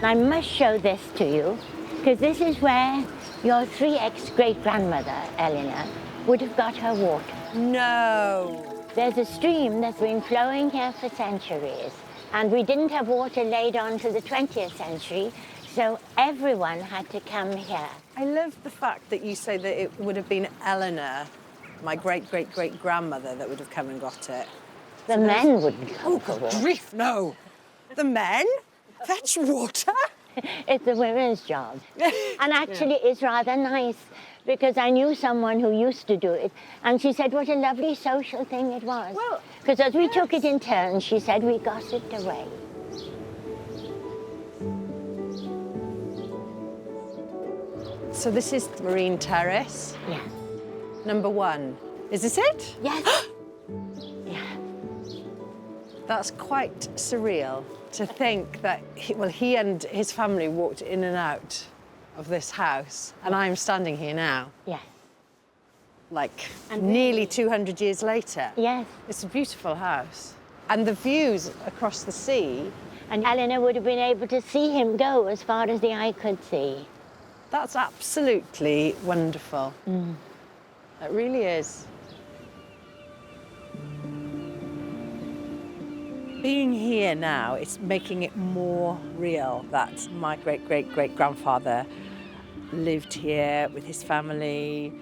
I must show this to you, because this is where your 3X great-grandmother, Eleanor, would have got her water. No. There's a stream that's been flowing here for centuries, and we didn't have water laid on to the 20th century, so everyone had to come here. I love the fact that you say that it would have been Eleanor, my great-great-great-grandmother, that would have come and got it. The men wouldn't come for water. Grief, no. The men? Fetch water? It's the women's job. And actually, it's rather nice, because I knew someone who used to do it, and she said what a lovely social thing it was. Well, because as we took it in turns, she said we gossiped away. So this is Marine Terrace, Yeah. number 1. Is this it? Yes. Yeah. That's quite surreal to think that, he and his family walked in and out of this house, and I'm standing here now, Yeah. like And nearly 200 years later. Yes. It's a beautiful house. And the views across the sea, And Eleanor would have been able to see him go as far as the eye could see. that's absolutely wonderful. It really is. Being here now, it's making it more real that my great-great-great-grandfather lived here with his family,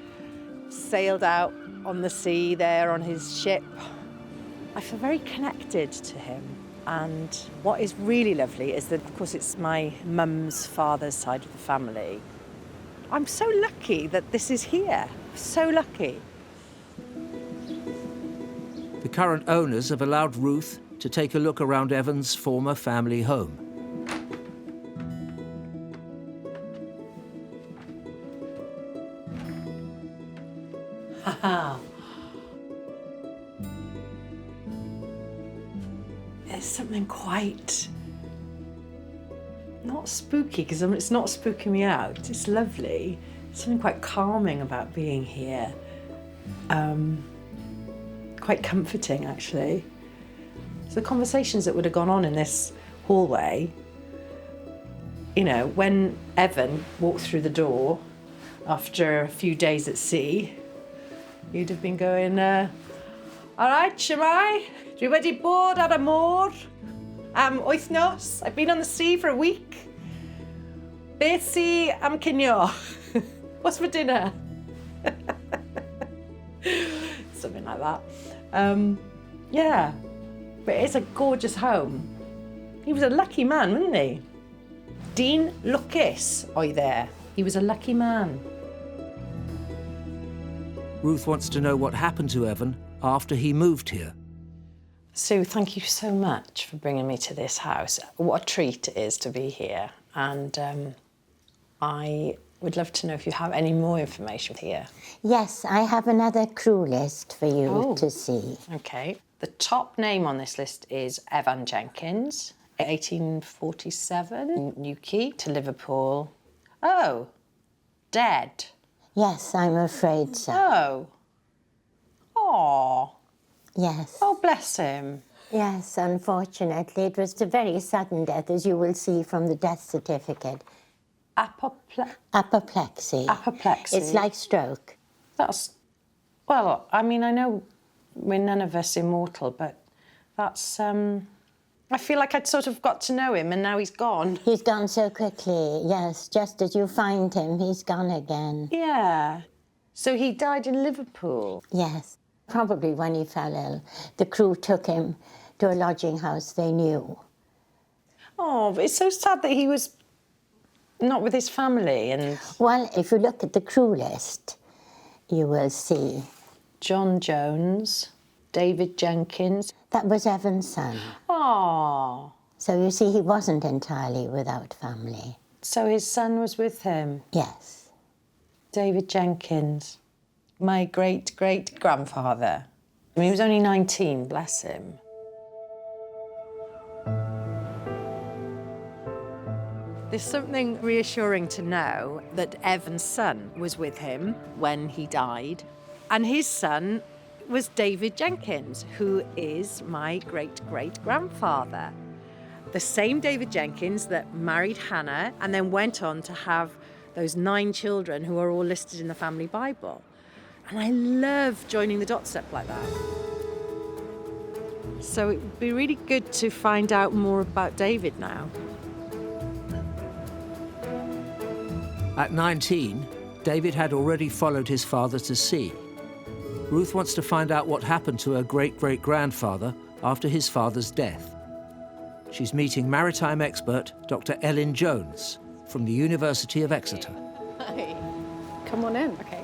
sailed out on the sea there on his ship. I feel very connected to him. And what is really lovely is that, of course, it's my mum's father's side of the family. I'm so lucky that this is here. So lucky. The current owners have allowed Ruth to take a look around Evan's former family home. There's something quite, not spooky, because it's not spooking me out. It's lovely. Something quite calming about being here. Quite comforting, actually. So the conversations that would have gone on in this hallway, you know, when Evan walked through the door after a few days at sea, you'd have been going, all right, Shemai, dwi wedi bod ar y môr am wythnos. I've been on the sea for a week. Beth sy am cinio? What's for dinner? Something like that. Yeah, but it's a gorgeous home. He was a lucky man, wasn't he? Dyn lwcus oedd e. He was a lucky man. Ruth wants to know what happened to Evan after he moved here. Sue, thank you so much for bringing me to this house. What a treat it is to be here. And I would love to know if you have any more information here. Yes, I have another crew list for you to see. Okay. The top name on this list is Evan Jenkins, 1847, Newquay to Liverpool. Oh, dead. Yes, I'm afraid so. Oh. Aw. Yes. Oh, bless him. Yes, unfortunately, it was a very sudden death, as you will see from the death certificate. Apoplexy. Apoplexy. It's like stroke. That's, well, I mean, I know we're none of us immortal, but that's, I feel like I'd sort of got to know him and now he's gone. He's gone so quickly, yes. Just as you find him, he's gone again. Yeah. So he died in Liverpool? Yes, probably when he fell ill. The crew took him to a lodging house they knew. Oh, but it's so sad that he was not with his family and... Well, if you look at the crew list, you will see. John Jones, David Jenkins. That was Evan's son. Oh. So you see, he wasn't entirely without family. So his son was with him? Yes. David Jenkins, my great-great-grandfather. I mean, he was only 19, bless him. There's something reassuring to know that Evan's son was with him when he died, and his son was David Jenkins, who is my great-great-grandfather. The same David Jenkins that married Hannah and then went on to have those 9 children who are all listed in the family Bible. And I love joining the dots up like that. So it would be really good to find out more about David now. At 19, David had already followed his father to sea. Ruth wants to find out what happened to her great-great-grandfather after his father's death. She's meeting maritime expert Dr. Ellen Jones from the University of Exeter. Hi. Come on in. Okay.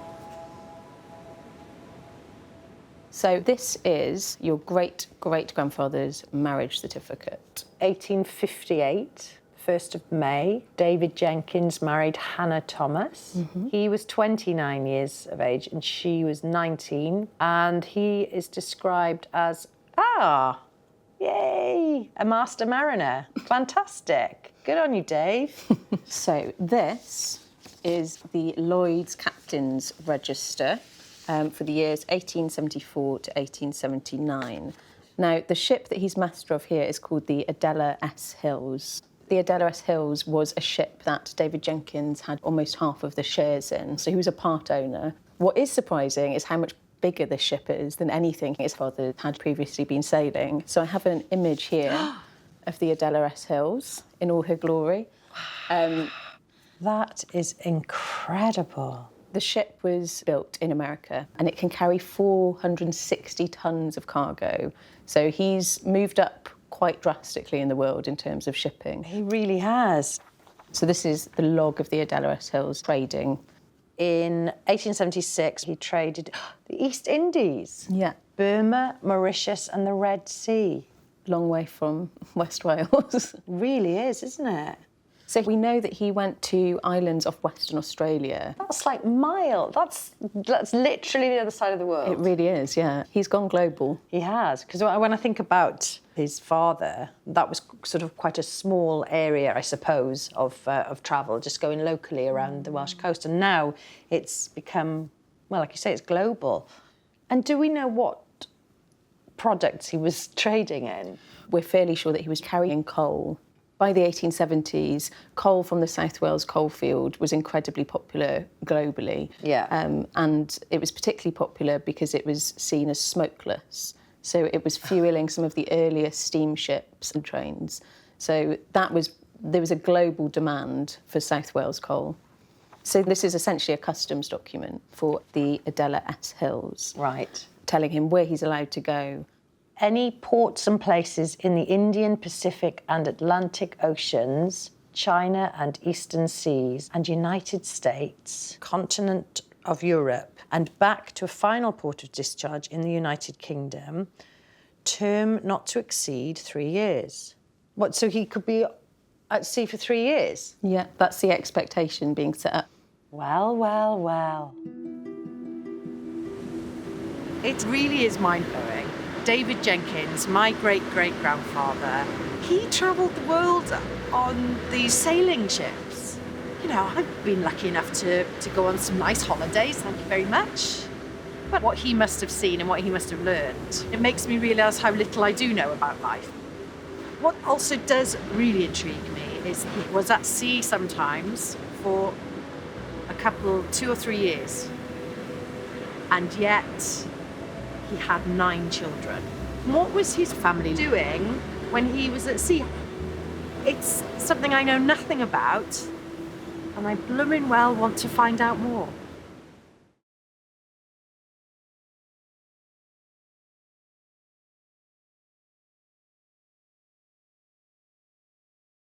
So this is your great-great-grandfather's marriage certificate. 1858, 1st of May, David Jenkins married Hannah Thomas. He was 29 years of age and she was 19. And he is described as, yay, a master mariner. Fantastic. Good on you, Dave. So this is the Lloyd's Captain's Register for the years 1874 to 1879. Now, the ship that he's master of here is called the Adela S. Hills. The Adela S. Hills was a ship that David Jenkins had almost half of the shares in, so he was a part owner. What is surprising is how much bigger this ship is than anything his father had previously been sailing. So I have an image here of the Adela S. Hills in all her glory. That is incredible. The ship was built in America and it can carry 460 tons of cargo. So he's moved up quite drastically in the world in terms of shipping. He really has. So this is the log of the Adela S. Hills trading. In 1876, he traded the East Indies, Yeah. Burma, Mauritius, and the Red Sea. Long way from West Wales. Really is, isn't it? So we know that he went to islands off Western Australia. That's like mile. That's literally the other side of the world. It really is, yeah. He's gone global. He has, because when I think about his father, that was sort of quite a small area, I suppose, of travel, just going locally around the Welsh coast. And now it's become, well, like you say, it's global. And do we know what products he was trading in? We're fairly sure that he was carrying coal. By the 1870s, coal from the South Wales coalfield was incredibly popular globally. Yeah. And it was particularly popular because it was seen as smokeless. So it was fueling some of the earliest steamships and trains. So there was a global demand for South Wales coal. So this is essentially a customs document for the Adela S. Hills. Right. Telling him where he's allowed to go. Any ports and places in the Indian, Pacific and Atlantic Oceans, China and Eastern Seas and United States, continent of Europe, and back to a final port of discharge in the United Kingdom, term not to exceed 3 years. What, so he could be at sea for 3 years? Yeah, that's the expectation being set up. Well, well, well. It really is mind-blowing. David Jenkins, my great-great-grandfather, he travelled the world on these sailing ships. You know, I've been lucky enough to go on some nice holidays, thank you very much. But what he must have seen and what he must have learned, it makes me realise how little I do know about life. What also does really intrigue me is he was at sea sometimes for a couple, 2 or 3 years. And yet he had 9 children. What was his family doing when he was at sea? It's something I know nothing about, and I blooming well want to find out more.